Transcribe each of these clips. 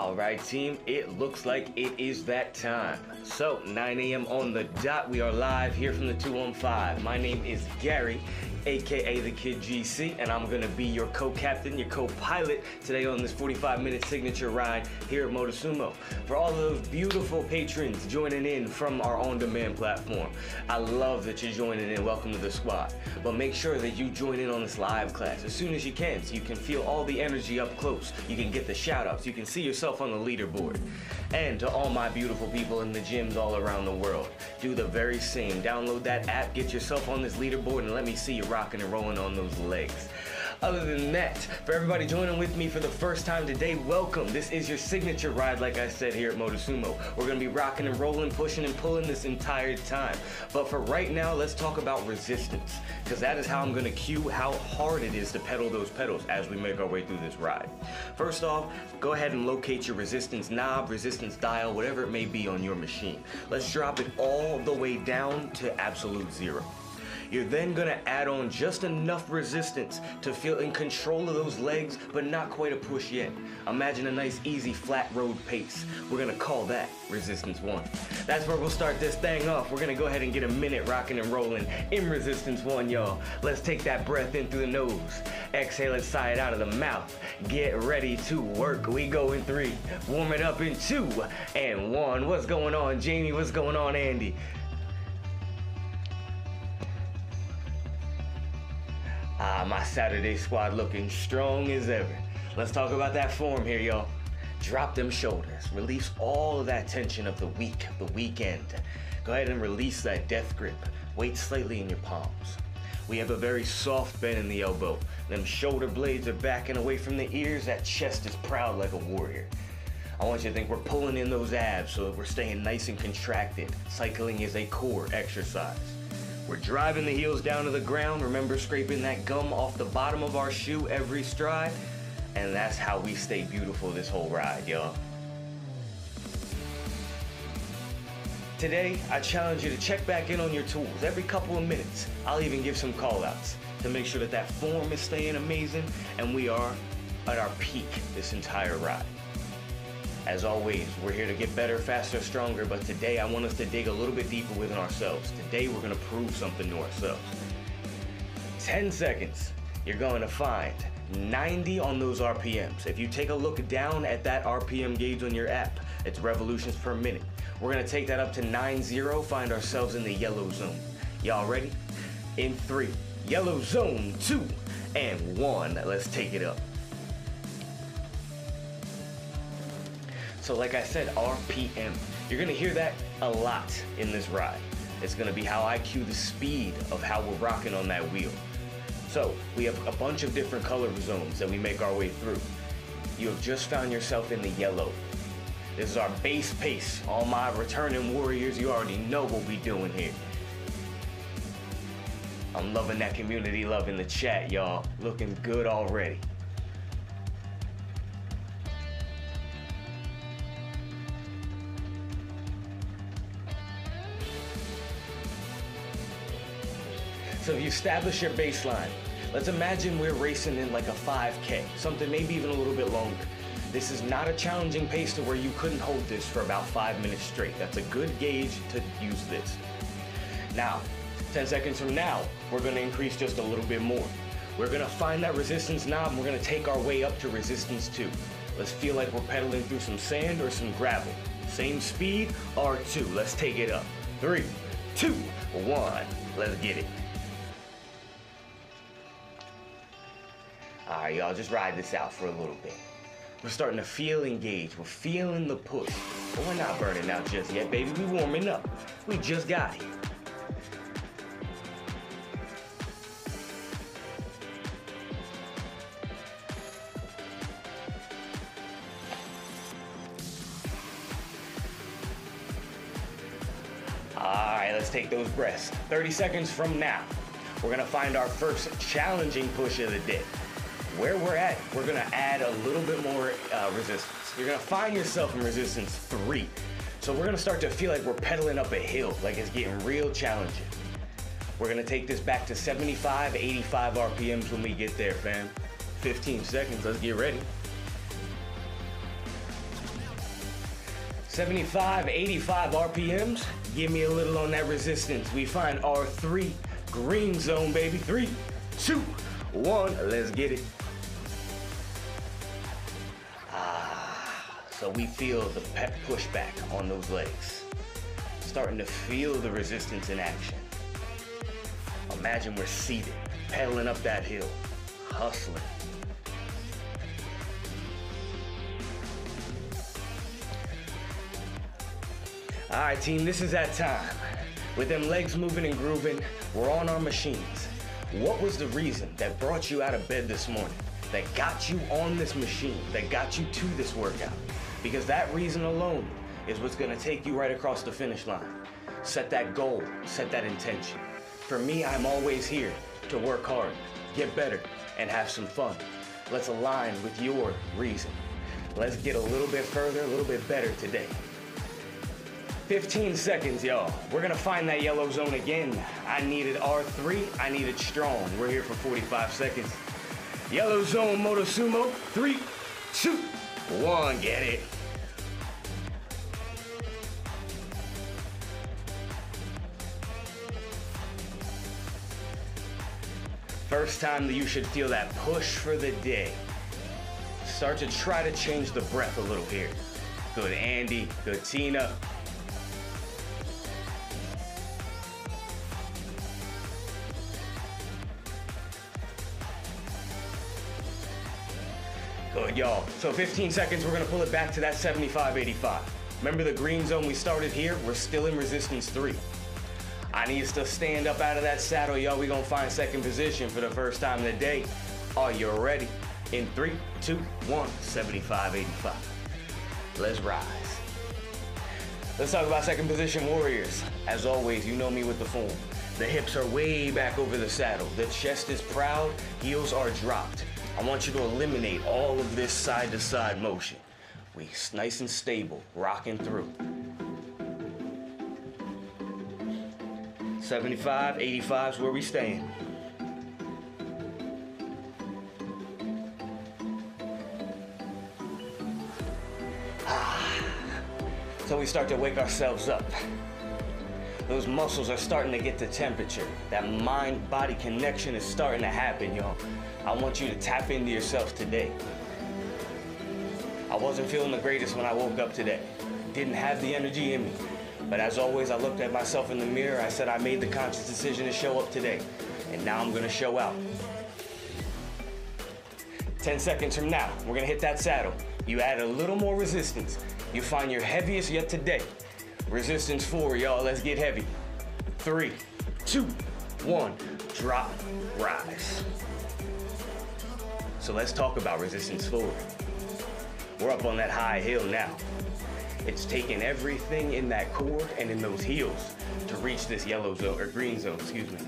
All right, team, it looks like it is that time. So, 9 a.m. on the dot, we are live here from the 215. My name is Gary, aka the Kid GC, and I'm gonna be your co-captain, your co-pilot today on this 45-minute signature ride here at Motosumo. For all of those beautiful patrons joining in from our on-demand platform, I love that you're joining in. Welcome to the squad. But make sure that you join in on this live class as soon as you can, so you can feel all the energy up close. You can get the shout-outs. You can see yourself on the leaderboard. And to all my beautiful people in the gyms all around the world, do the very same. Download that app, get yourself on this leaderboard, and let me see you rocking and rolling on those legs. Other than that, for everybody joining with me for the first time today, welcome. This is your signature ride, like I said, here at Motosumo. We're gonna be rocking and rolling, pushing and pulling this entire time. But for right now, let's talk about resistance, because that is how I'm gonna cue how hard it is to pedal those pedals as we make our way through this ride. First off, go ahead and locate your resistance knob, resistance dial, whatever it may be on your machine. Let's drop it all the way down to absolute zero. You're then gonna add on just enough resistance to feel in control of those legs, but not quite a push yet. Imagine a nice, easy, flat road pace. We're gonna call that resistance 1. That's where we'll start this thing off. We're gonna go ahead and get a minute rocking and rolling in resistance 1, y'all. Let's take that breath in through the nose. Exhale it side out of the mouth. Get ready to work. We go in 3. Warm it up in 2 and 1. What's going on, Jamie? What's going on, Andy? My Saturday squad looking strong as ever. Let's talk about that form here, y'all. Drop them shoulders. Release all of that tension of the week, the weekend. Go ahead and release that death grip. Weight slightly in your palms. We have a very soft bend in the elbow. Them shoulder blades are backing away from the ears. That chest is proud like a warrior. I want you to think we're pulling in those abs so that we're staying nice and contracted. Cycling is a core exercise. We're driving the heels down to the ground. Remember scraping that gum off the bottom of our shoe every stride. And that's how we stay beautiful this whole ride, y'all. Today, I challenge you to check back in on your tools every couple of minutes. I'll even give some call outs to make sure that that form is staying amazing and we are at our peak this entire ride. As always, we're here to get better, faster, stronger, but today I want us to dig a little bit deeper within ourselves. Today we're gonna prove something to ourselves. 10 seconds, you're going to find 90 on those RPMs. If you take a look down at that RPM gauge on your app, it's revolutions per minute. We're gonna take that up to 90, find ourselves in the yellow zone. Y'all ready? In 3, yellow zone, 2, and 1. Let's take it up. So like I said, RPM. You're gonna hear that a lot in this ride. It's gonna be how I cue the speed of how we're rocking on that wheel. So we have a bunch of different color zones that we make our way through. You have just found yourself in the yellow. This is our base pace. All my returning warriors, you already know what we doing here. I'm loving that community love in the chat, y'all. Looking good already. So if you establish your baseline, let's imagine we're racing in like a 5K, something maybe even a little bit longer. This is not a challenging pace to where you couldn't hold this for about 5 minutes straight. That's a good gauge to use this. Now, 10 seconds from now, we're gonna increase just a little bit more. We're gonna find that resistance knob and we're gonna take our way up to resistance 2. Let's feel like we're pedaling through some sand or some gravel. Same speed, R2, let's take it up. 3, 2, 1, let's get it. All right, y'all, just ride this out for a little bit. We're starting to feel engaged. We're feeling the push. But we're not burning out just yet, baby. We warming up. We just got here. All right, let's take those breaths. 30 seconds from now, we're gonna find our first challenging push of the day. Where we're at, we're gonna add a little bit more resistance. You're gonna find yourself in resistance 3. So we're gonna start to feel like we're pedaling up a hill, like it's getting real challenging. We're gonna take this back to 75, 85 RPMs when we get there, fam. 15 seconds, let's get ready. 75, 85 RPMs. Give me a little on that resistance. We find R3, green zone, baby. 3, 2, 1, let's get it. So we feel the pushback on those legs. Starting to feel the resistance in action. Imagine we're seated, pedaling up that hill, hustling. All right, team, this is that time. With them legs moving and grooving, we're on our machines. What was the reason that brought you out of bed this morning? That got you on this machine, that got you to this workout? Because that reason alone is what's gonna take you right across the finish line. Set that goal, set that intention. For me, I'm always here to work hard, get better, and have some fun. Let's align with your reason. Let's get a little bit further, a little bit better today. 15 seconds, y'all. We're gonna find that yellow zone again. I needed R3, I needed strong. We're here for 45 seconds. Yellow zone, Motosumo. 3, 2, 1, get it. First time that you should feel that push for the day. Start to try to change the breath a little here. Good Andy, good Tina. Good, y'all. So 15 seconds, we're gonna pull it back to that 75, 85. Remember the green zone we started here? We're still in resistance 3. I need us to stand up out of that saddle, y'all. We're gonna find second position for the first time in the day. Are you ready? In 3, 2, 1, 75, 85. Let's rise. Let's talk about second position warriors. As always, you know me with the form. The hips are way back over the saddle. The chest is proud, heels are dropped. I want you to eliminate all of this side-to-side motion. We nice and stable, rocking through. 75, 85 is where we stand. So we start to wake ourselves up. Those muscles are starting to get the temperature. That mind-body connection is starting to happen, y'all. I want you to tap into yourself today. I wasn't feeling the greatest when I woke up today. Didn't have the energy in me. But as always, I looked at myself in the mirror. I said I made the conscious decision to show up today. And now I'm gonna show out. 10 seconds from now, we're gonna hit that saddle. You add a little more resistance. You find your heaviest yet today. Resistance 4, y'all, let's get heavy. 3, 2, 1, drop, rise. So let's talk about resistance 4. We're up on that high hill now. It's taking everything in that core and in those heels to reach this yellow zone, or green zone, excuse me.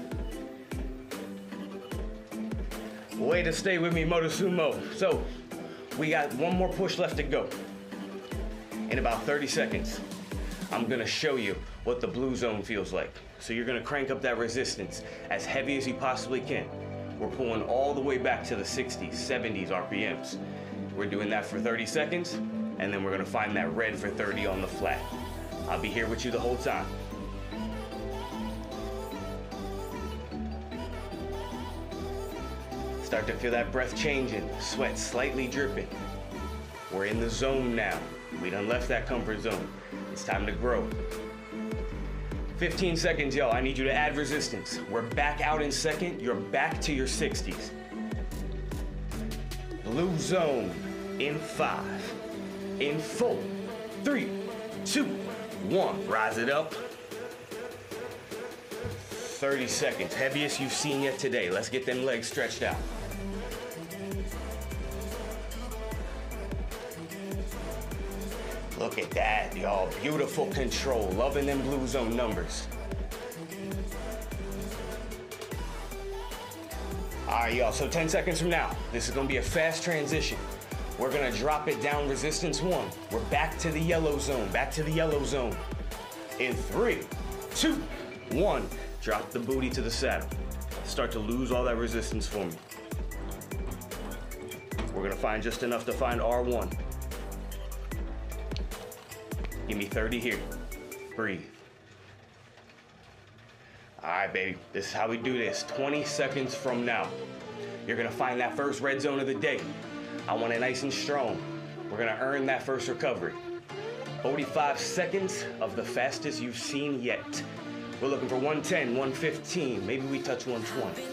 Way to stay with me, Motosumo. So we got one more push left to go. In about 30 seconds, I'm gonna show you what the blue zone feels like. So you're gonna crank up that resistance as heavy as you possibly can. We're pulling all the way back to the 60s, 70s RPMs. We're doing that for 30 seconds, and then we're gonna find that red for 30 on the flat. I'll be here with you the whole time. Start to feel that breath changing, sweat slightly dripping. We're in the zone now. We done left that comfort zone. It's time to grow. 15 seconds, y'all. I need you to add resistance. We're back out in second. You're back to your 60s. Blue zone in 5, in 4, 3, 2, 1. Rise it up. 30 seconds. Heaviest you've seen yet today. Let's get them legs stretched out. Look at that, y'all. Beautiful control. Loving them blue zone numbers. All right, y'all. So 10 seconds from now, this is going to be a fast transition. We're going to drop it down resistance 1. We're back to the yellow zone. Back to the yellow zone. In 3, 2, 1. Drop the booty to the saddle. Start to lose all that resistance for me. We're going to find just enough to find R1. Give me 30 here. Breathe. All right, baby, this is how we do this. 20 seconds from now, you're gonna find that first red zone of the day. I want it nice and strong. We're gonna earn that first recovery. 45 seconds of the fastest you've seen yet. We're looking for 110, 115, maybe we touch 120.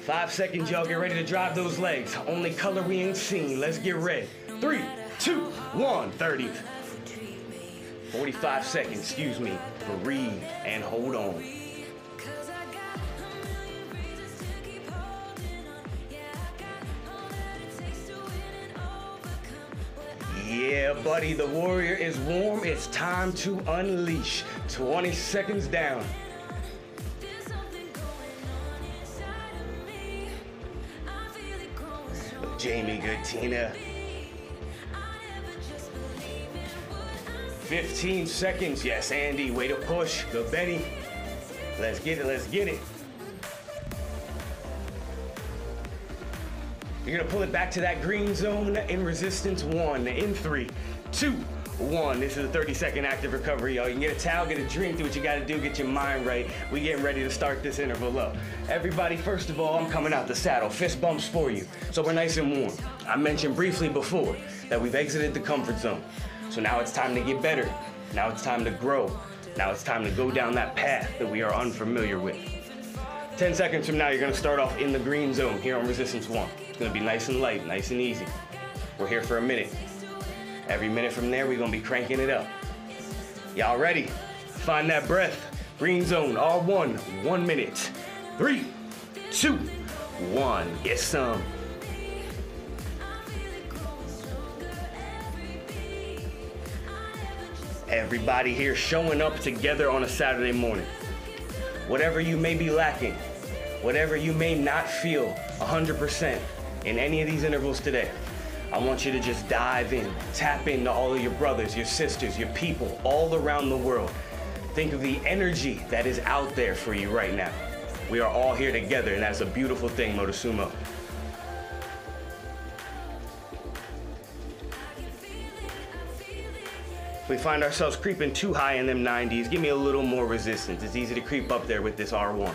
5 seconds, y'all, get ready to drive those legs. Only color we ain't seen, let's get red. 3, 2, 1, 30. 45 seconds, excuse me. Breathe and hold on. Yeah, buddy, the warrior is warm. It's time to unleash. 20 seconds down. Jamie, good Tina. 15 seconds. Yes, Andy, way to push. Good Benny. Let's get it, let's get it. You're gonna pull it back to that green zone in resistance 1. In 3, 2, 1. This is a 30-second active recovery, y'all. You can get a towel, get a drink, do what you gotta do, get your mind right. We getting ready to start this interval up. Everybody, first of all, I'm coming out the saddle. Fist bumps for you, so we're nice and warm. I mentioned briefly before that we've exited the comfort zone. So now it's time to get better. Now it's time to grow. Now it's time to go down that path that we are unfamiliar with. 10 seconds from now, you're gonna start off in the green zone here on resistance 1. It's gonna be nice and light, nice and easy. We're here for a minute. Every minute from there, we're gonna be cranking it up. Y'all ready? Find that breath. Green zone, R1, 1 minute. 3, 2, 1, get some. Everybody here showing up together on a Saturday morning. Whatever you may be lacking, whatever you may not feel 100% in any of these intervals today, I want you to just dive in, tap into all of your brothers, your sisters, your people all around the world. Think of the energy that is out there for you right now. We are all here together, and that's a beautiful thing, Motosumo. If we find ourselves creeping too high in them 90s, give me a little more resistance. It's easy to creep up there with this R1.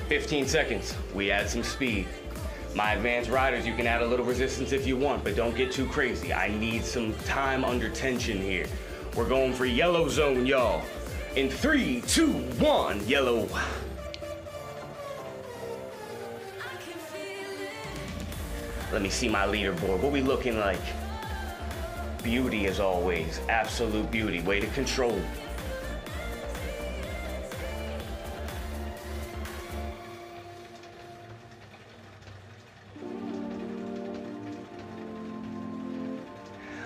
"15 seconds, we add some speed. My advanced riders, you can add a little resistance if you want, but don't get too crazy. I need some time under tension here. We're going for yellow zone, y'all. In 3, 2, 1, yellow. Let me see my leaderboard. What we looking like? Beauty as always. Absolute beauty. Way to control.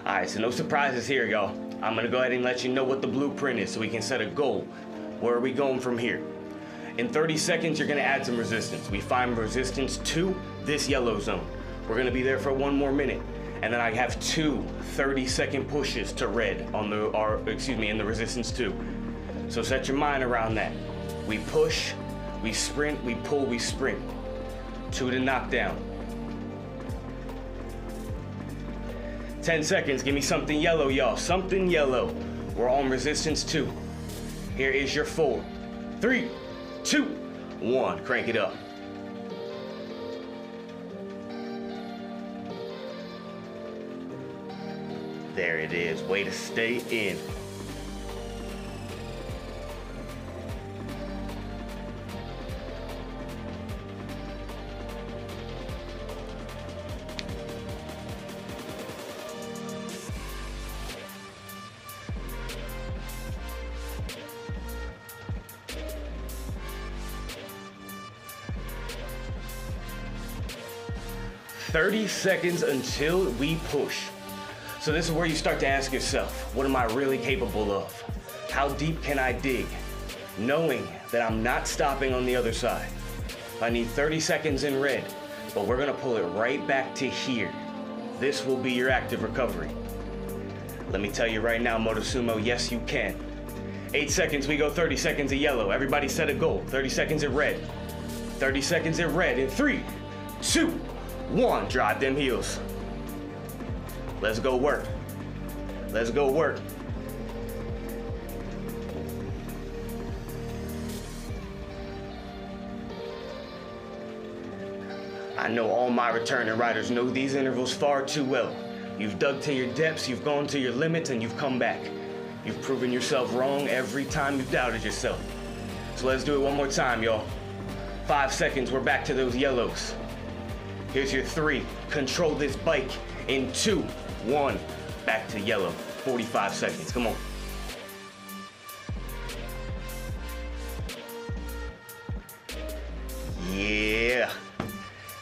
All right, so no surprises here, y'all. I'm gonna go ahead and let you know what the blueprint is so we can set a goal. Where are we going from here? In 30 seconds, you're gonna add some resistance. We find resistance to this yellow zone. We're gonna be there for 1 more minute. And then I have 2 30-second pushes to red on in the resistance 2. So set your mind around that. We push, we sprint, we pull, we sprint. 2 to knock down. 10 seconds, give me something yellow, y'all. Something yellow. We're on resistance 2. Here is your 4, 3, 2, 1. Crank it up. There it is. Way to stay in. "30 seconds until we push." So this is where you start to ask yourself, what am I really capable of? How deep can I dig? Knowing that I'm not stopping on the other side. I need 30 seconds in red, but we're gonna pull it right back to here. This will be your active recovery. Let me tell you right now, Motosumo, yes you can. 8 seconds, we go 30 seconds of yellow. Everybody set a goal. 30 seconds in red. 30 seconds in red in 3, 2, 1. Drive them heels. Let's go work. Let's go work. I know all my returning riders know these intervals far too well. You've dug to your depths, you've gone to your limits, and you've come back. You've proven yourself wrong every time you've doubted yourself. So let's do it one more time, y'all. 5 seconds, we're back to those yellows. Here's your 3. Control this bike in 2, 1. Back to yellow. 45 seconds. Come on. Yeah.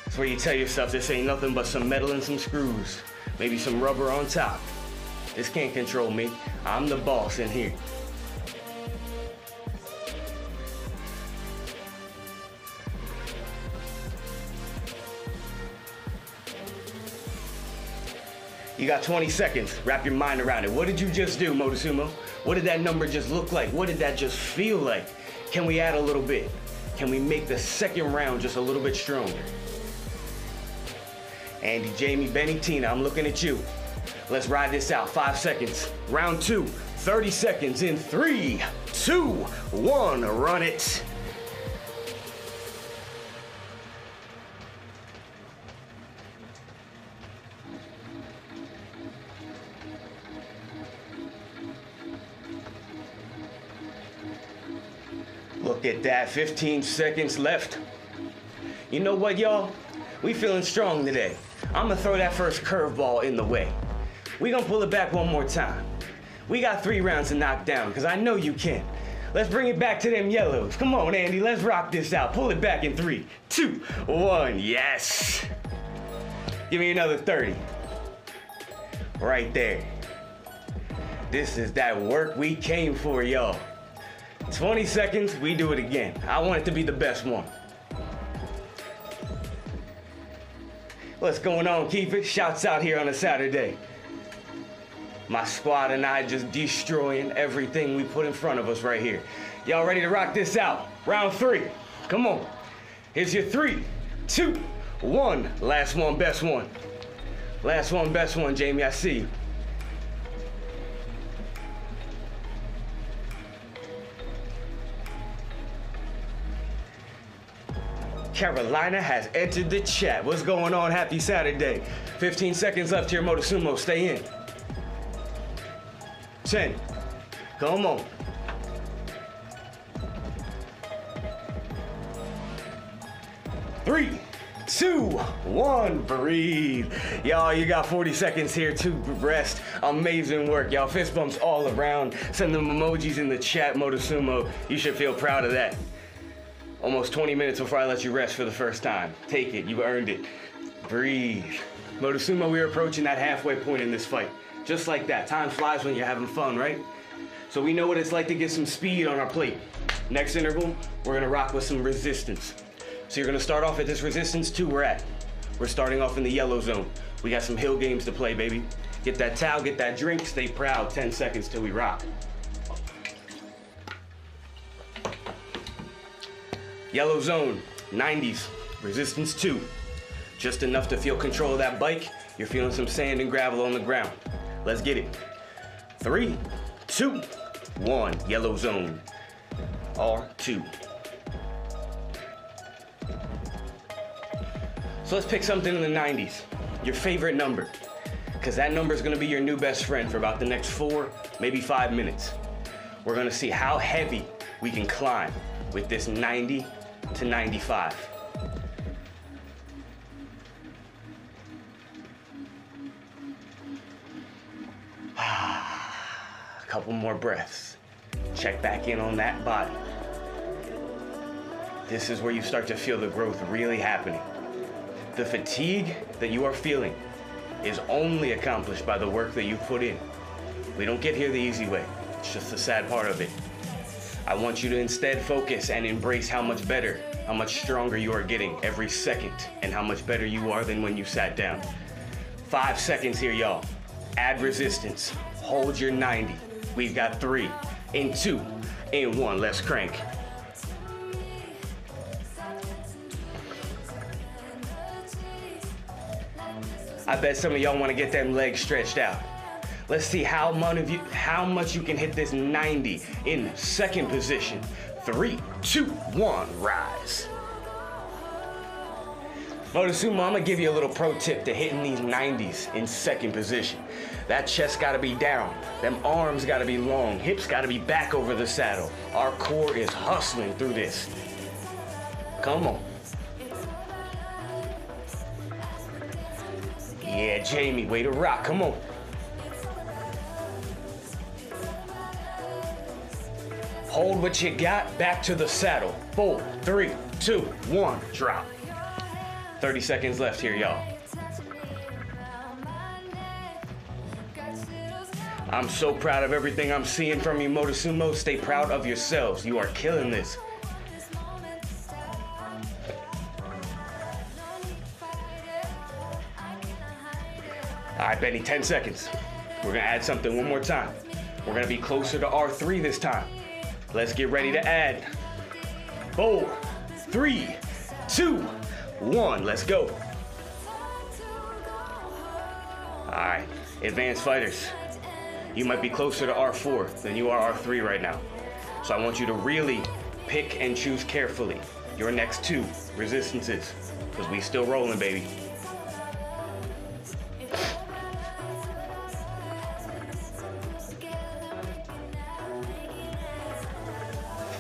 That's where you tell yourself this ain't nothing but some metal and some screws. Maybe some rubber on top. This can't control me. I'm the boss in here. You got 20 seconds. Wrap your mind around it. What did you just do, Motosumo? What did that number just look like? What did that just feel like? Can we add a little bit? Can we make the second round just a little bit stronger? Andy, Jamie, Benny, Tina, I'm looking at you. Let's ride this out. 5 seconds. Round 2. 30 seconds in 3, 2, 1. Run it. Look at that, 15 seconds left. You know what, y'all? We feeling strong today. I'm gonna throw that first curveball in the way. We gonna pull it back one more time. We got 3 rounds to knock down, because I know you can. Let's bring it back to them yellows. Come on, Andy, let's rock this out. Pull it back in 3, 2, 1, yes. Give me another 30. Right there. This is that work we came for, y'all. 20 seconds, we do it again. I want it to be the best one. What's going on, keep it? Shouts out here on a Saturday. My squad and I just destroying everything we put in front of us right here. Y'all ready to rock this out? Round 3, come on. Here's your 3, 2, 1. Last one, best one. Last one, best one, Jamie, I see you. Carolina has entered the chat. What's going on? Happy Saturday. 15 seconds left here, Motosumo. Stay in. 10. Come on. 3, 2, 1. Breathe. Y'all, you got 40 seconds here to rest. Amazing work, y'all. Fist bumps all around. Send them emojis in the chat, Motosumo. You should feel proud of that. Almost 20 minutes before I let you rest for the first time. Take it, you earned it. Breathe. Motosumo, we're approaching that halfway point in this fight. Just like that, time flies when you're having fun, right? So we know what it's like to get some speed on our plate. Next interval, we're gonna rock with some resistance. So you're gonna start off at this resistance 2 we're at. We're starting off in the yellow zone. We got some hill games to play, baby. Get that towel, get that drink, stay proud. 10 seconds till we rock. Yellow zone, 90s, resistance 2. Just enough to feel control of that bike. You're feeling some sand and gravel on the ground. Let's get it. 3, 2, 1, yellow zone, R2. So let's pick something in the 90s, your favorite number, because that number is gonna be your new best friend for about the next 4, maybe 5 minutes. We're gonna see how heavy we can climb with this 90 to 95. A couple more breaths. Check back in on that body. This is where you start to feel the growth really happening. The fatigue that you are feeling is only accomplished by the work that you put in. We don't get here the easy way. It's just the sad part of it. I want you to instead focus and embrace how much better, how much stronger you are getting every second, and how much better you are than when you sat down. 5 seconds here, y'all. Add resistance. Hold your 90. We've got 3, in 2, in 1. Let's crank. I bet some of y'all want to get them legs stretched out. Let's see how much you can hit this 90 in second position. 3, 2, 1, rise. Motosumo, I'm gonna give you a little pro tip to hitting these 90s in second position. That chest gotta be down, them arms gotta be long, hips gotta be back over the saddle. Our core is hustling through this. Come on. Yeah, Jamie, way to rock, come on. Hold what you got, back to the saddle. 4, 3, 2, 1, drop. 30 seconds left here, y'all. I'm so proud of everything I'm seeing from you, Motosumo. Stay proud of yourselves. You are killing this. All right, Benny, 10 seconds. We're gonna add something one more time. We're gonna be closer to R3 this time. Let's get ready to add. 4, 3, 2, 1, let's go. All right, advanced fighters. You might be closer to R4 than you are R3 right now. So I want you to really pick and choose carefully your next 2 resistances, because we still rolling, baby.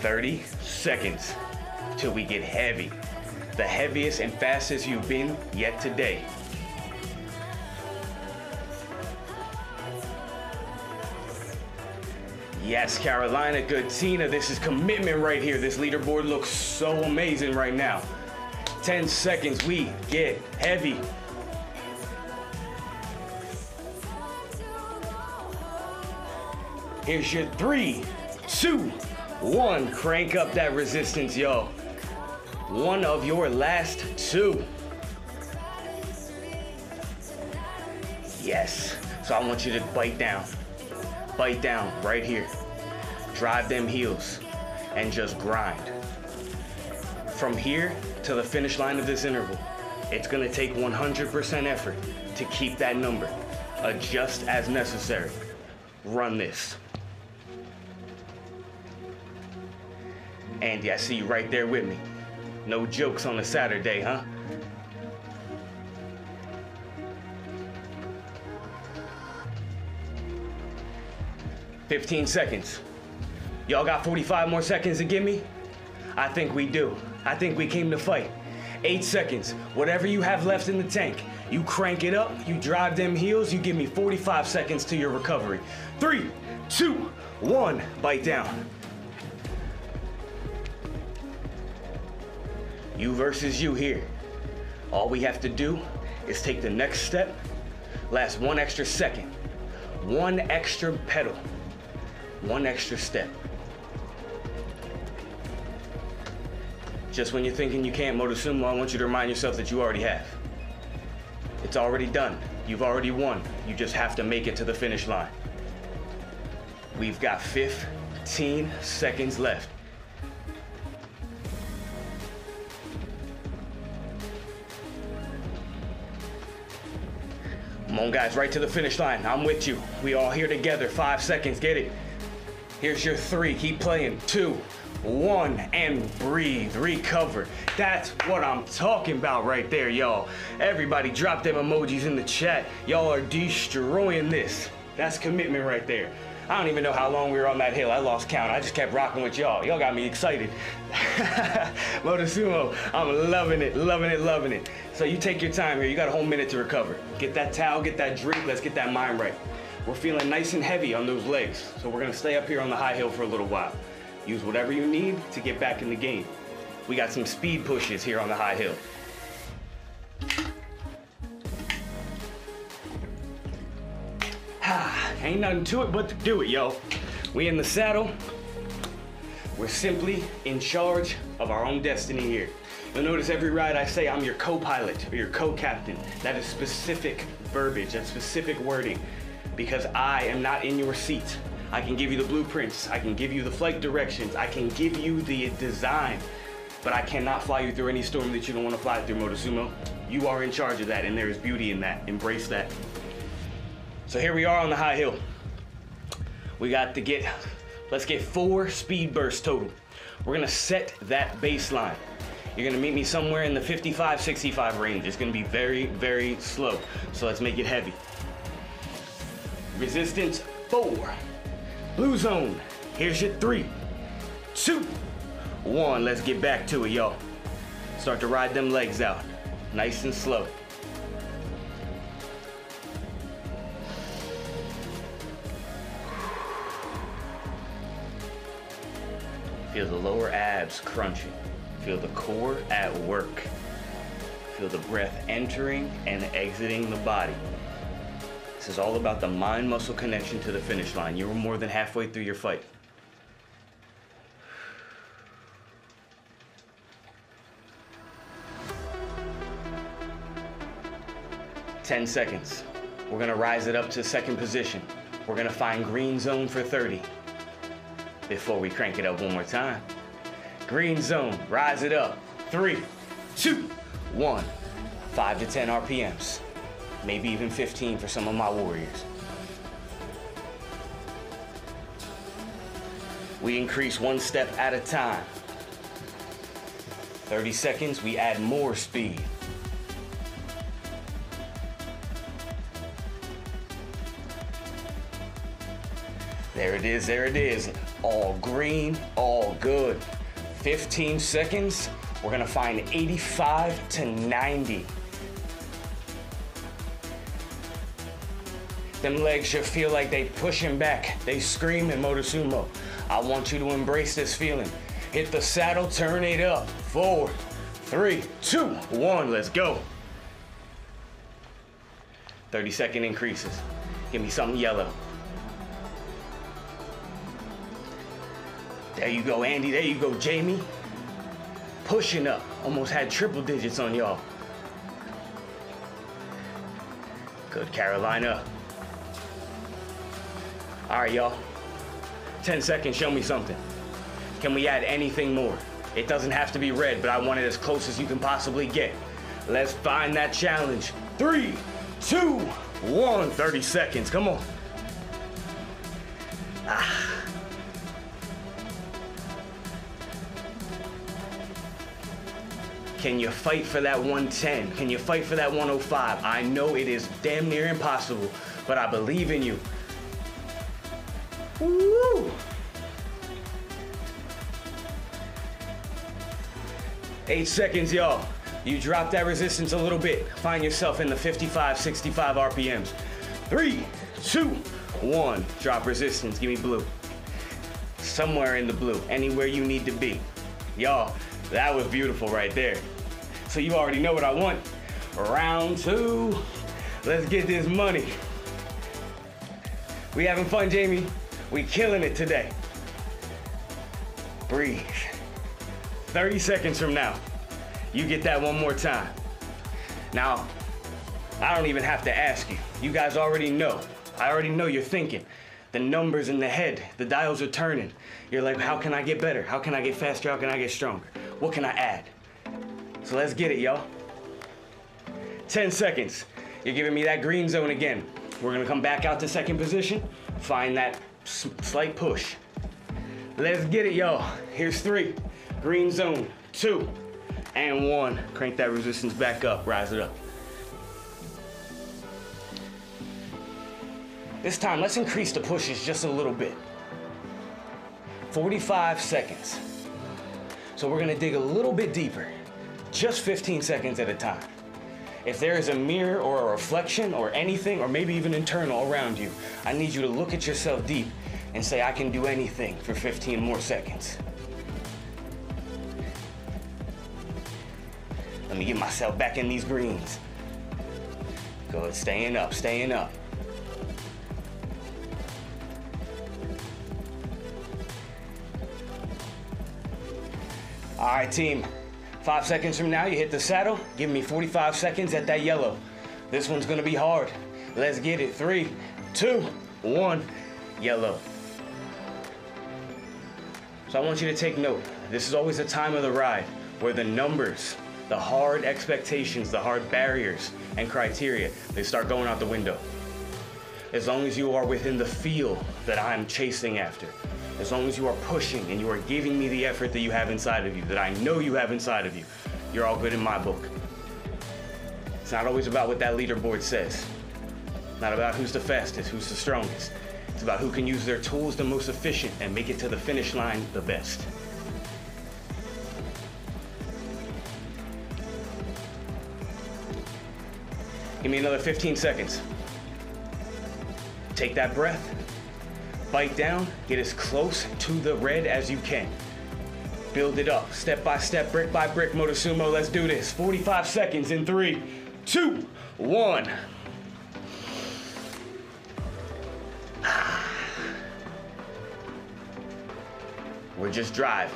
30 seconds till we get heavy. The heaviest and fastest you've been yet today. Yes, Carolina, good Tina. This is commitment right here. This leaderboard looks so amazing right now. 10 seconds, we get heavy. Here's your 3, 2, 1, crank up that resistance, y'all. One of your last 2. Yes, so I want you to bite down right here. Drive them heels and just grind. From here to the finish line of this interval, it's gonna take 100% effort to keep that number. Adjust as necessary. Run this. Andy, I see you right there with me. No jokes on a Saturday, huh? "15 seconds. Y'all got 45 more seconds to give me? I think we do. I think we came to fight. 8 seconds. Whatever you have left in the tank, you crank it up, you drive them heels, you give me 45 seconds to your recovery. 3, 2, 1, bite down. You versus you here. All we have to do is take the next step, last 1 extra second, 1 extra pedal, 1 extra step. Just when you're thinking you can't, Motosumo, I want you to remind yourself that you already have. It's already done. You've already won. You just have to make it to the finish line. We've got 15 seconds left. Come on, guys, right to the finish line. I'm with you. We all here together. 5 seconds, get it. Here's your 3, keep playing. 2, 1, and breathe, recover. That's what I'm talking about right there, y'all. Everybody drop them emojis in the chat. Y'all are destroying this. That's commitment right there. I don't even know how long we were on that hill. I lost count. I just kept rocking with y'all. Y'all got me excited. Motosumo, I'm loving it, loving it, loving it. So you take your time here. You got a whole minute to recover. Get that towel, get that drink. Let's get that mind right. We're feeling nice and heavy on those legs. So we're gonna stay up here on the high hill for a little while. Use whatever you need to get back in the game. We got some speed pushes here on the high hill. Ain't nothing to it but to do it, yo. We in the saddle. We're simply in charge of our own destiny here. You'll notice every ride I say I'm your co-pilot or your co-captain. That is specific verbiage, that's specific wording, because I am not in your seat. I can give you the blueprints, I can give you the flight directions, I can give you the design, but I cannot fly you through any storm that you don't want to fly through, Motosumo. You are in charge of that, and there is beauty in that. Embrace that. So here we are on the high hill. We got to get, let's get 4 speed bursts total. We're gonna set that baseline. You're gonna meet me somewhere in the 55, 65 range. It's gonna be very, very slow. So let's make it heavy. Resistance 4. Blue zone. Here's your 3, 2, 1. Let's get back to it, y'all. Start to ride them legs out. Nice and slow. Feel the lower abs crunching. Feel the core at work. Feel the breath entering and exiting the body. This is all about the mind-muscle connection to the finish line. You're more than halfway through your fight. Ten seconds. We're gonna rise it up to second position. We're gonna find green zone for 30. Before we crank it up one more time. Green zone, rise it up. 3, 2, 1. 5 to 10 RPMs. Maybe even 15 for some of my warriors. We increase 1 step at a time. 30 seconds, we add more speed. There it is, there it is. All green, all good. 15 seconds, we're gonna find 85 to 90. Them legs should feel like they pushing back. They scream in Motosumo. I want you to embrace this feeling. Hit the saddle, turn it up. 4, 3, 2, 1, let's go. 30-second increases. Give me something yellow. There you go, Andy. There you go, Jamie. Pushing up. Almost had triple digits on y'all. Good, Carolina. All right, y'all. 10 seconds, show me something. Can we add anything more? It doesn't have to be red, but I want it as close as you can possibly get. Let's find that challenge. 3, 2, 1. 30 seconds, come on. Can you fight for that 110? Can you fight for that 105? I know it is damn near impossible, but I believe in you. Woo! 8 seconds, y'all. You drop that resistance a little bit. Find yourself in the 55, 65 RPMs. 3, 2, 1. Drop resistance, give me blue. Somewhere in the blue, anywhere you need to be. Y'all, that was beautiful right there. So you already know what I want. Round 2. Let's get this money. We having fun, Jamie? We killing it today. Breathe. 30 seconds from now, you get that one more time. Now, I don't even have to ask you. You guys already know. I already know you're thinking. The numbers in the head, the dials are turning. You're like, how can I get better? How can I get faster? How can I get stronger? What can I add? So let's get it, y'all. 10 seconds. You're giving me that green zone again. We're gonna come back out to second position, find that slight push. Let's get it, y'all. Here's 3. Green zone, 2, and 1. Crank that resistance back up, rise it up. This time, let's increase the pushes just a little bit. 45 seconds. So we're gonna dig a little bit deeper, just 15 seconds at a time. If there is a mirror or a reflection or anything, or maybe even internal around you, I need you to look at yourself deep and say, I can do anything for 15 more seconds. Let me get myself back in these greens. Good, staying up, staying up. All right, team. 5 seconds from now, you hit the saddle. Give me 45 seconds at that yellow. This one's gonna be hard. Let's get it. 3, 2, 1, yellow. So I want you to take note. This is always a time of the ride where the numbers The hard expectations, the hard barriers and criteria, they start going out the window. As long as you are within the feel that I'm chasing after, as long as you are pushing and you are giving me the effort that you have inside of you, that I know you have inside of you, you're all good in my book. It's not always about what that leaderboard says. Not about who's the fastest, who's the strongest. It's about who can use their tools the most efficient and make it to the finish line the best. Give me another 15 seconds. Take that breath, bite down, get as close to the red as you can. Build it up, step by step, brick by brick, Motosumo, let's do this. 45 seconds in 3, 2, 1. We're just driving.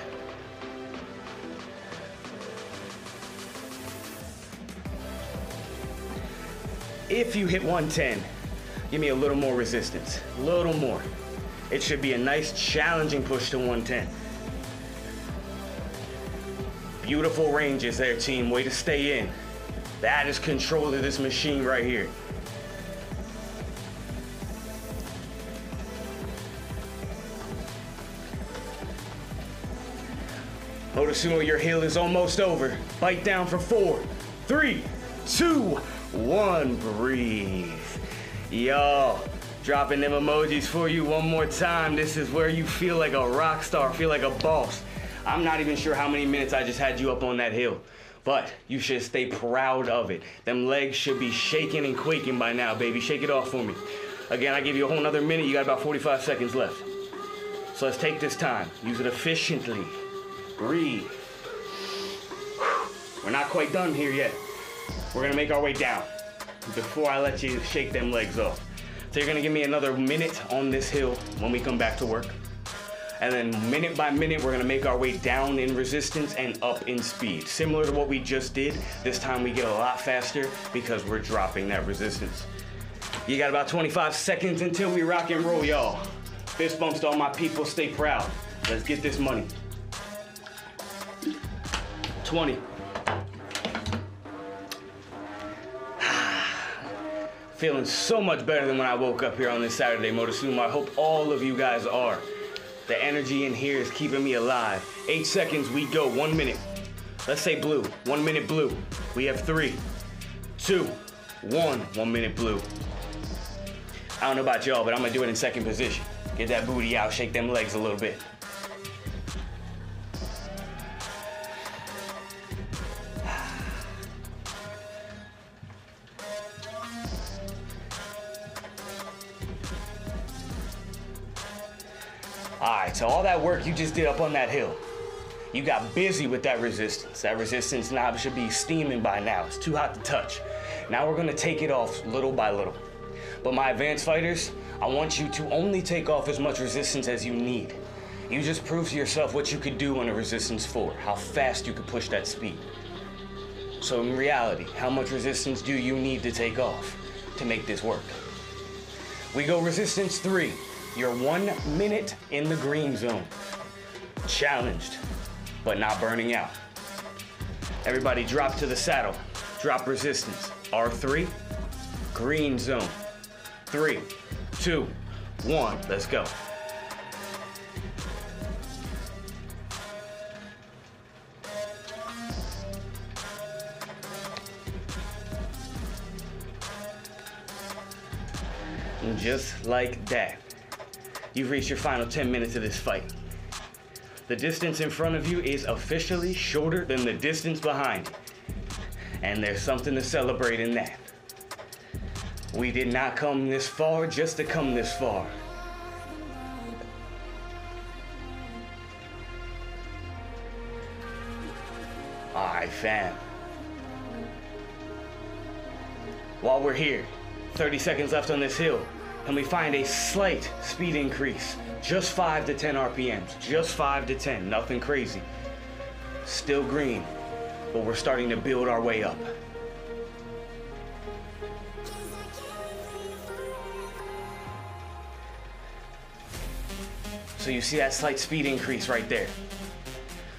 If you hit 110, give me a little more resistance, a little more. It should be a nice challenging push to 110. Beautiful ranges there, team, way to stay in. That is control of this machine right here. Motosumo, your hill is almost over. Bite down for 4, 3, 2, 1, breathe. Yo, dropping them emojis for you one more time. This is where you feel like a rock star, feel like a boss. I'm not even sure how many minutes I just had you up on that hill, but you should stay proud of it. Them legs should be shaking and quaking by now, baby. Shake it off for me. Again, I give you a whole nother minute. You got about 45 seconds left. So let's take this time. Use it efficiently. Breathe. We're not quite done here yet. We're gonna make our way down before I let you shake them legs off. So you're gonna give me another minute on this hill when we come back to work. And then minute by minute, we're gonna make our way down in resistance and up in speed. Similar to what we just did, this time we get a lot faster because we're dropping that resistance. You got about 25 seconds until we rock and roll, y'all. Fist bumps to all my people, stay proud. Let's get this money. 20. Feeling so much better than when I woke up here on this Saturday, Motosumo. I hope all of you guys are. The energy in here is keeping me alive. 8 seconds, we go, 1 minute. Let's say blue, 1 minute blue. We have 3, 2, 1, 1 minute blue. I don't know about y'all, but I'm gonna do it in second position. Get that booty out, shake them legs a little bit. All right, so all that work you just did up on that hill, you got busy with that resistance. That resistance knob should be steaming by now. It's too hot to touch. Now we're gonna take it off little by little. But my advanced fighters, I want you to only take off as much resistance as you need. You just prove to yourself what you could do on a resistance 4, how fast you could push that speed. So in reality, how much resistance do you need to take off to make this work? We go resistance 3. You're 1 minute in the green zone. Challenged, but not burning out. Everybody drop to the saddle. Drop resistance. R3, green zone. 3, 2, 1, let's go. And just like that, you've reached your final 10 minutes of this fight. The distance in front of you is officially shorter than the distance behind you. And there's something to celebrate in that. We did not come this far just to come this far. All right, fam. While we're here, 30 seconds left on this hill, and we find a slight speed increase. Just 5 to 10 RPMs, just 5 to 10, nothing crazy. Still green, but we're starting to build our way up. So you see that slight speed increase right there.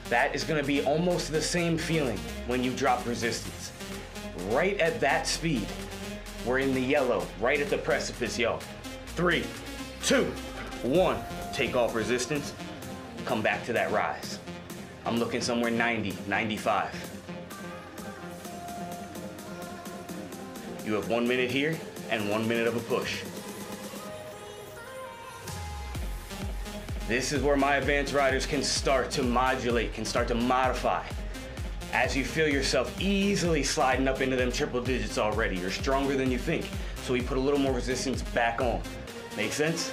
That is gonna be almost the same feeling when you drop resistance. Right at that speed, we're in the yellow, right at the precipice, yo. 3, 2, 1. Take off resistance, come back to that rise. I'm looking somewhere 90, 95. You have 1 minute here and 1 minute of a push. This is where my advanced riders can start to modulate, can start to modify. As you feel yourself easily sliding up into them triple digits already, you're stronger than you think. So we put a little more resistance back on. Make sense?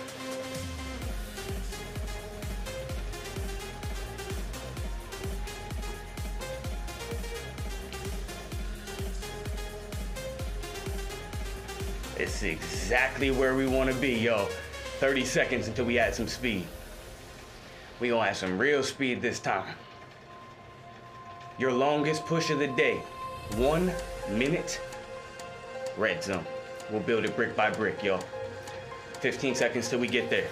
It's exactly where we want to be, yo. 30 seconds until we add some speed. We gonna have some real speed this time. Your longest push of the day, 1 minute, red zone. We'll build it brick by brick, yo. 15 seconds till we get there.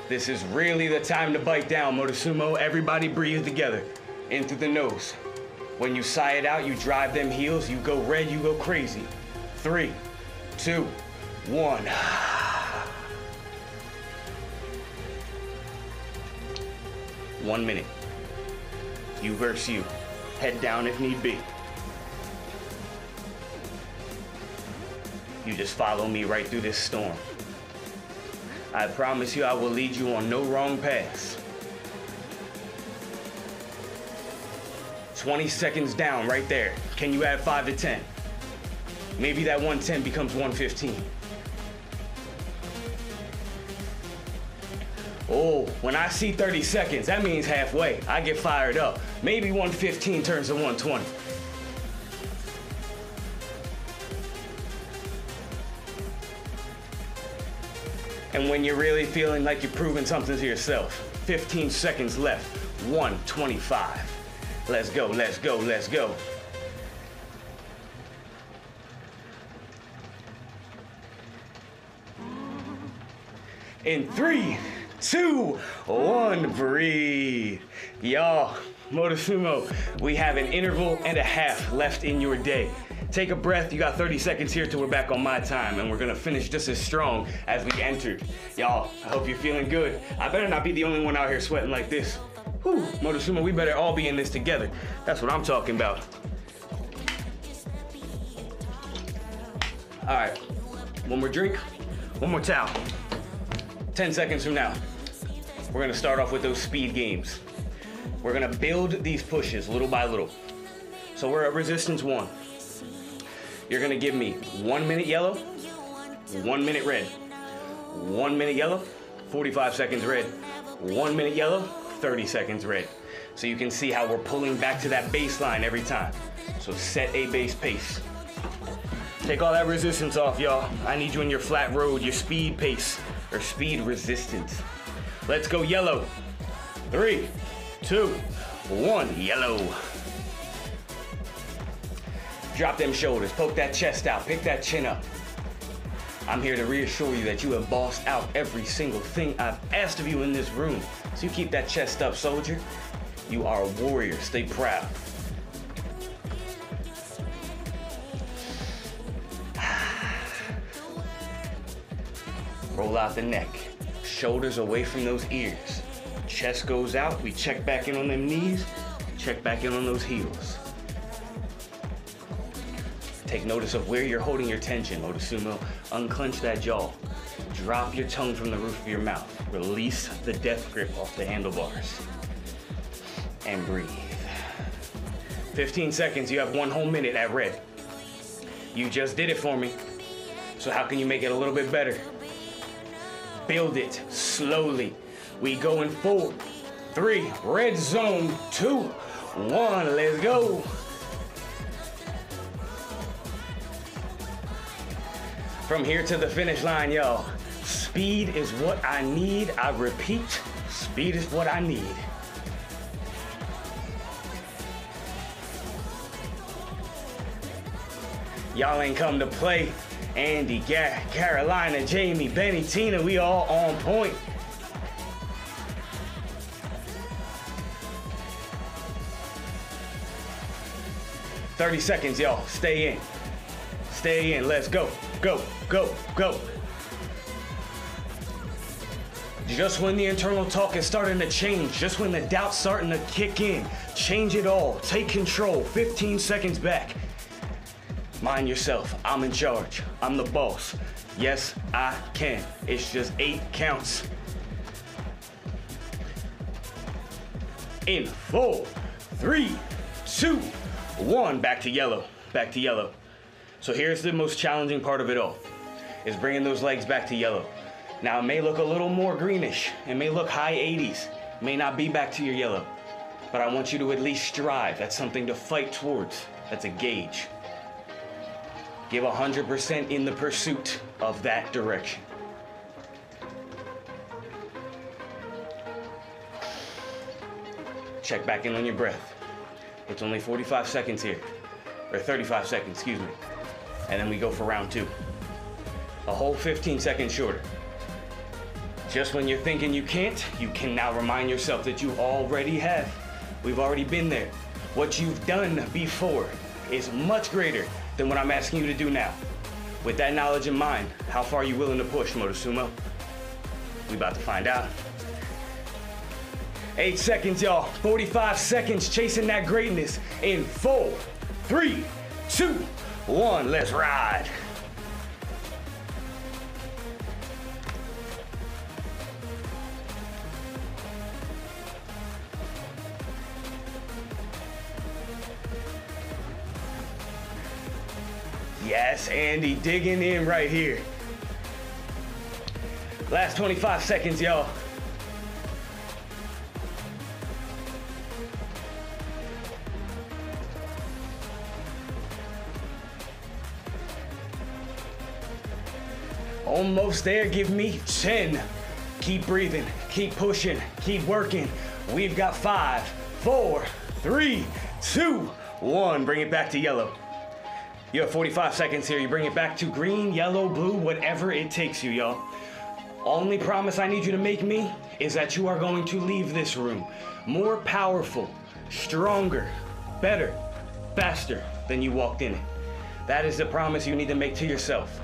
This is really the time to bite down, Motosumo. Everybody breathe together, in through the nose. When you sigh it out, you drive them heels, you go red, you go crazy. 3, 2, 1. 1 minute. You versus you. Head down if need be. You just follow me right through this storm. I promise you I will lead you on no wrong paths. 20 seconds down right there. Can you add 5 to 10? Maybe that 110 becomes 115. Oh, when I see 30 seconds, that means halfway. I get fired up. Maybe 115 turns to 120. And when you're really feeling like you're proving something to yourself, 15 seconds left, 125. Let's go, let's go, let's go. In 3, 2, 1, breathe. Y'all, Motosumo, we have an interval and a half left in your day. Take a breath, you got 30 seconds here till we're back on my time, and we're gonna finish just as strong as we entered. Y'all, I hope you're feeling good. I better not be the only one out here sweating like this. Whew, Motosumo, we better all be in this together. That's what I'm talking about. All right, one more drink, one more towel. 10 seconds from now, we're gonna start off with those speed games. We're gonna build these pushes little by little. So we're at resistance 1. You're gonna give me 1 minute yellow, 1 minute red. 1 minute yellow, 45 seconds red. 1 minute yellow, 30 seconds red. So you can see how we're pulling back to that baseline every time. So set a base pace. Take all that resistance off, y'all. I need you in your flat road, your speed pace, or speed resistance. Let's go yellow. 3, 2, 1, yellow. Drop them shoulders, poke that chest out, pick that chin up. I'm here to reassure you that you have bossed out every single thing I've asked of you in this room. So you keep that chest up, soldier. You are a warrior, stay proud. Roll out the neck, shoulders away from those ears. Chest goes out, we check back in on them knees, check back in on those heels. Take notice of where you're holding your tension, Motosumo. Unclench that jaw. Drop your tongue from the roof of your mouth. Release the death grip off the handlebars. And breathe. 15 seconds, you have 1 whole minute at red. You just did it for me. So how can you make it a little bit better? Build it slowly. We going 4, 3, red zone, 2, 1, let's go. From here to the finish line, y'all. Speed is what I need. I repeat, speed is what I need. Y'all ain't come to play. Andy, Carolina, Jamie, Benny, Tina, we all on point. 30 seconds, y'all. Stay in. Stay in. Let's go. Go, go, go. Just when the internal talk is starting to change, just when the doubt's starting to kick in, change it all. Take control. 15 seconds back. Mind yourself. I'm in charge. I'm the boss. Yes, I can. It's just 8 counts. In 4, 3, 2, 1. Back to yellow. Back to yellow. So here's the most challenging part of it all, is bringing those legs back to yellow. Now it may look a little more greenish. It may look high 80s. It may not be back to your yellow. But I want you to at least strive. That's something to fight towards. That's a gauge. Give 100% in the pursuit of that direction. Check back in on your breath. It's only 45 seconds here, or 35 seconds, excuse me. And then we go for round 2. A whole 15 seconds shorter. Just when you're thinking you can't, you can now remind yourself that you already have. We've already been there. What you've done before is much greater than what I'm asking you to do now. With that knowledge in mind, how far are you willing to push, Motosumo? We about to find out. 8 seconds, y'all. 45 seconds chasing that greatness. In 4, 3, 2, 1. Let's ride. Yes, Andy, digging in right here. Last 25 seconds, y'all. Almost there, give me 10. Keep breathing, keep pushing, keep working. We've got 5, 4, 3, 2, 1. Bring it back to yellow. You have 45 seconds here. You bring it back to green, yellow, blue, whatever it takes you, y'all. Only promise I need you to make me is that you are going to leave this room more powerful, stronger, better, faster than you walked in it. That is the promise you need to make to yourself.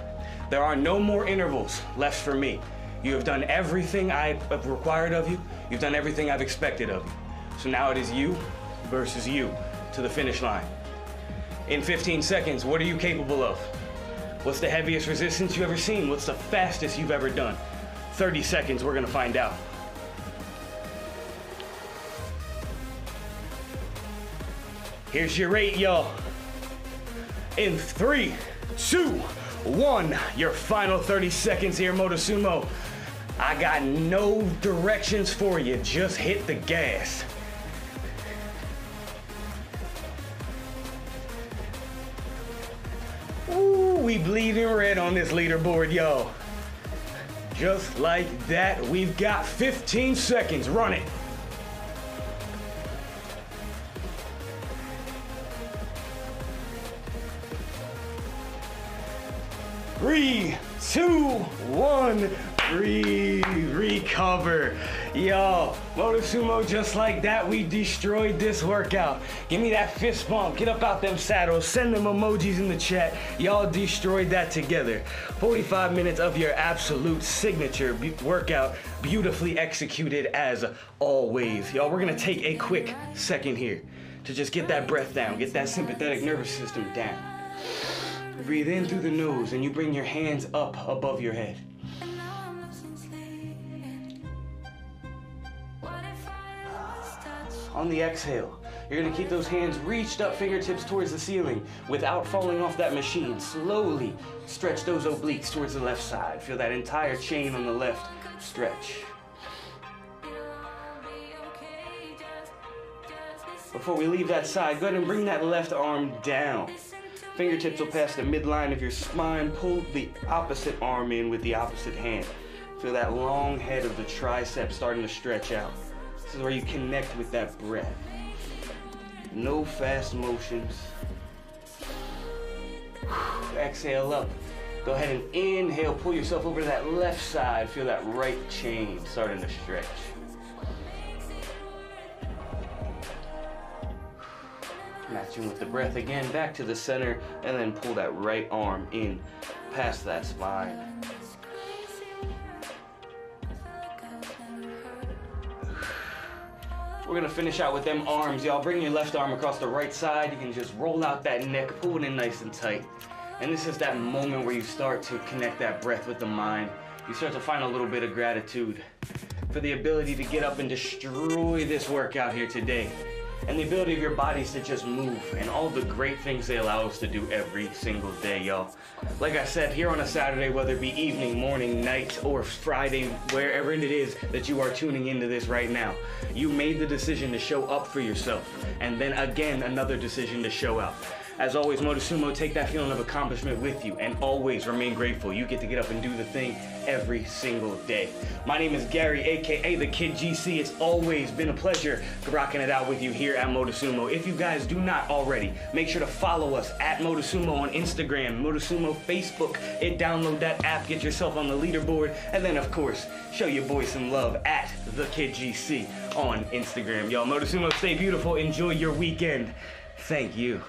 There are no more intervals left for me. You have done everything I have required of you. You've done everything I've expected of you. So now it is you versus you to the finish line. In 15 seconds, what are you capable of? What's the heaviest resistance you've ever seen? What's the fastest you've ever done? 30 seconds, we're gonna find out. Here's your rate, y'all. In 3, 2, 1, your final 30 seconds here, Motosumo. I got no directions for you, just hit the gas. Ooh, we bleeding red on this leaderboard, y'all. Just like that, we've got 15 seconds, run it. Three, 2, 1, breathe, recover. Y'all, Motosumo, just like that, we destroyed this workout. Give me that fist bump, get up out them saddles, send them emojis in the chat. Y'all destroyed that together. 45 minutes of your absolute signature workout, beautifully executed as always. Y'all, we're gonna take a quick second here to just get that breath down, get that sympathetic nervous system down. Breathe in through the nose and you bring your hands up above your head. On the exhale, you're gonna keep those hands reached up, fingertips towards the ceiling without falling off that machine. Slowly stretch those obliques towards the left side. Feel that entire chain on the left stretch. Before we leave that side, go ahead and bring that left arm down. Fingertips will pass the midline of your spine. Pull the opposite arm in with the opposite hand. Feel that long head of the tricep starting to stretch out. This is where you connect with that breath. No fast motions. Exhale up. Go ahead and inhale. Pull yourself over to that left side. Feel that right chain starting to stretch. Match tune with the breath again, back to the center, and then pull that right arm in past that spine. We're gonna finish out with them arms, y'all. Bring your left arm across the right side. You can just roll out that neck, pull it in nice and tight. And this is that moment where you start to connect that breath with the mind. You start to find a little bit of gratitude for the ability to get up and destroy this workout here today. And the ability of your bodies to just move and all the great things they allow us to do every single day, y'all. Like I said, here on a Saturday, whether it be evening, morning, night, or Friday, wherever it is that you are tuning into this right now, you made the decision to show up for yourself. And then again, another decision to show out. As always, Motosumo, take that feeling of accomplishment with you and always remain grateful. You get to get up and do the thing every single day. My name is Gary, aka the Kid GC. It's always been a pleasure rocking it out with you here at Motosumo. If you guys do not already, make sure to follow us at Motosumo on Instagram, Motosumo Facebook, and download that app, get yourself on the leaderboard, and then of course, show your boy some love at the Kid GC on Instagram. Y'all, Motosumo, stay beautiful, enjoy your weekend. Thank you.